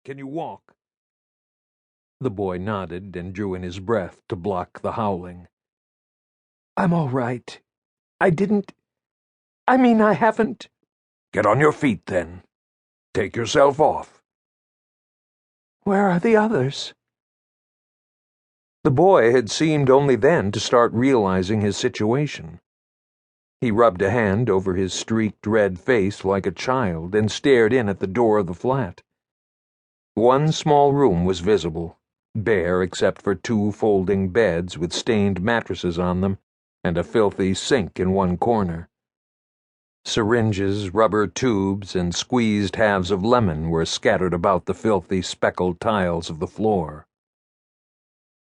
Can you walk?" The boy nodded and drew in his breath to block the howling. "I'm all right. I haven't—" "Get on your feet, then. Take yourself off." "Where are the others?" The boy had seemed only then to start realizing his situation. He rubbed a hand over his streaked red face like a child and stared in at the door of the flat. One small room was visible, bare except for 2 folding beds with stained mattresses on them and a filthy sink in one corner. Syringes, rubber tubes, and squeezed halves of lemon were scattered about the filthy speckled tiles of the floor.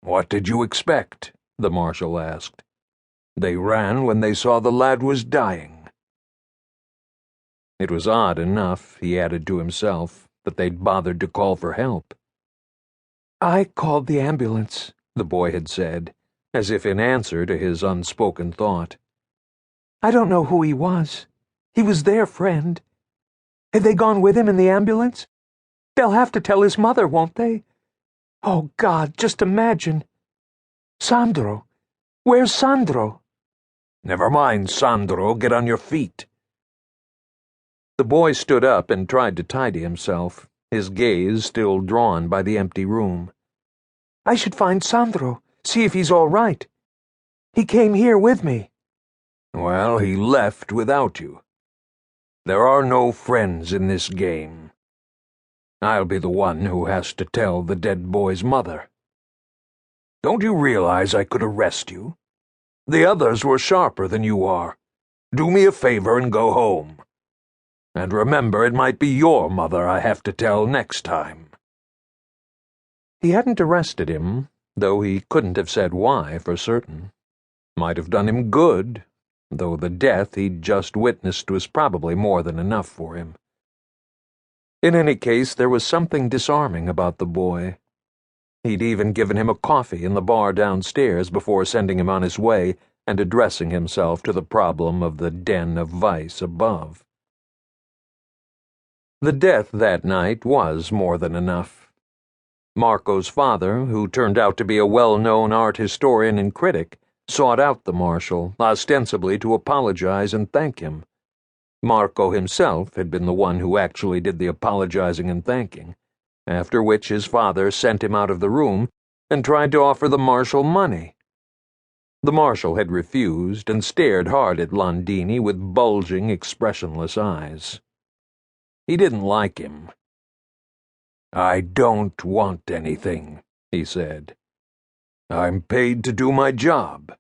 "What did you expect?" the marshal asked. "They ran when they saw the lad was dying." It was odd enough, he added to himself, that they'd bothered to call for help. "I called the ambulance," the boy had said, as if in answer to his unspoken thought. "I don't know who he was. He was their friend. Have they gone with him in the ambulance? They'll have to tell his mother, won't they? Oh, God, just imagine. Sandro. Where's Sandro?" "Never mind, Sandro. Get on your feet." The boy stood up and tried to tidy himself, his gaze still drawn by the empty room. "I should find Sandro, see if he's all right. He came here with me." "Well, he left without you. There are no friends in this game. I'll be the one who has to tell the dead boy's mother. Don't you realize I could arrest you? The others were sharper than you are. Do me a favor and go home. And remember, it might be your mother I have to tell next time." He hadn't arrested him, though he couldn't have said why for certain. Might have done him good, though the death he'd just witnessed was probably more than enough for him. In any case, there was something disarming about the boy. He'd even given him a coffee in the bar downstairs before sending him on his way and addressing himself to the problem of the den of vice above. The death that night was more than enough. Marco's father, who turned out to be a well-known art historian and critic, sought out the marshal, ostensibly to apologize and thank him. Marco himself had been the one who actually did the apologizing and thanking, after which his father sent him out of the room and tried to offer the marshal money. The marshal had refused and stared hard at Landini with bulging, expressionless eyes. He didn't like him. "I don't want anything," he said. "I'm paid to do my job."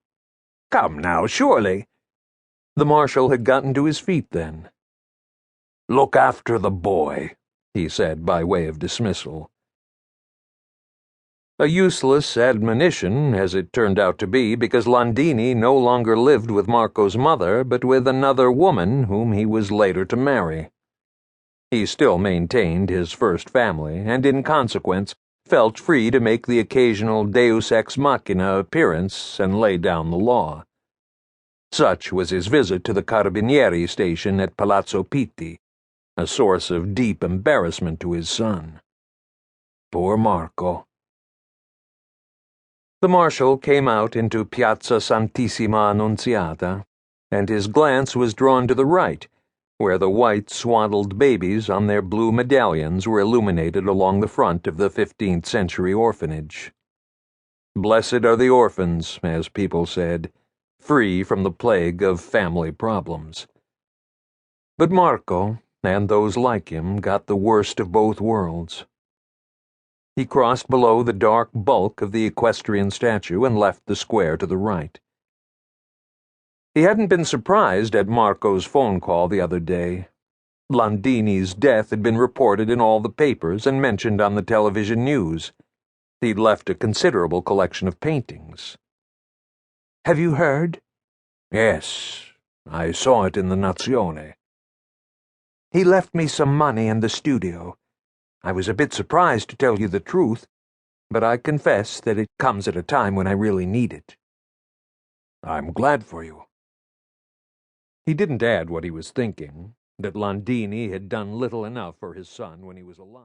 "Come now, surely." The marshal had gotten to his feet then. "Look after the boy," he said by way of dismissal. A useless admonition, as it turned out to be, because Landini no longer lived with Marco's mother, but with another woman whom he was later to marry. He still maintained his first family, and in consequence felt free to make the occasional deus ex machina appearance and lay down the law. Such was his visit to the carabinierithe station at Palazzo Pitti, a source of deep embarrassment to his son. Poor Marco. The marshal came out into Piazza Santissima Annunziata, and his glance was drawn to the right, where the white swaddled babies on their blue medallions were illuminated along the front of the 15th-century orphanage. Blessed are the orphans, as people said, free from the plague of family problems. But Marco, and those like him, got the worst of both worlds. He crossed below the dark bulk of the equestrian statue and left the square to the right. He hadn't been surprised at Marco's phone call the other day. Landini's death had been reported in all the papers and mentioned on the television news. He'd left a considerable collection of paintings. "Have you heard?" "Yes, I saw it in the Nazione." "He left me some money in the studio. I was a bit surprised, to tell you the truth, but I confess that it comes at a time when I really need it." "I'm glad for you." He didn't add what he was thinking, that Landini had done little enough for his son when he was alive.